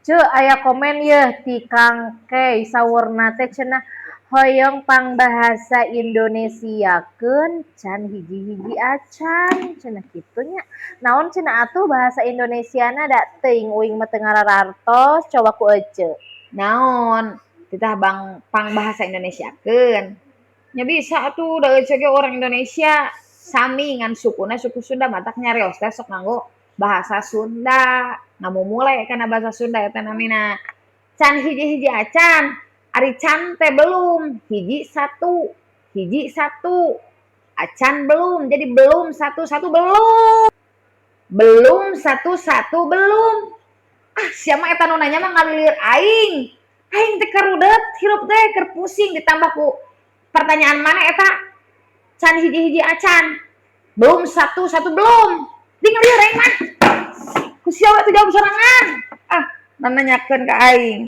Ceu aya komen yeuh ti Kang Kei saurna teh cenah hoyong pangbahasa Indonesiakeun can hiji-hiji acan cenah kitu nya. Naon cenah atuh bahasa Indonesiana da teuing uing mah teu ngararartos coba ku ece. Naon titah bang pangbahasa Indonesiakeun nya bisa atuh da ece ge orang Indonesia sami ngan sukuna suku Sunda matak nyarios teh sok nganggo bahasa Sunda ngamumule kana bahasa Sunda eta namina can hiji-hiji acan ari can teh belum hiji satu acan belum jadi belum satu belum satu belum siapa eta nu nanya mah ngalilir aing teh karudet hirup teh keur pusing ditambah ku pertanyaan mana eta can hiji-hiji acan belum satu belum di ngalilir aing mah ku siapa itu jawab sorangan nanyakeun ka aing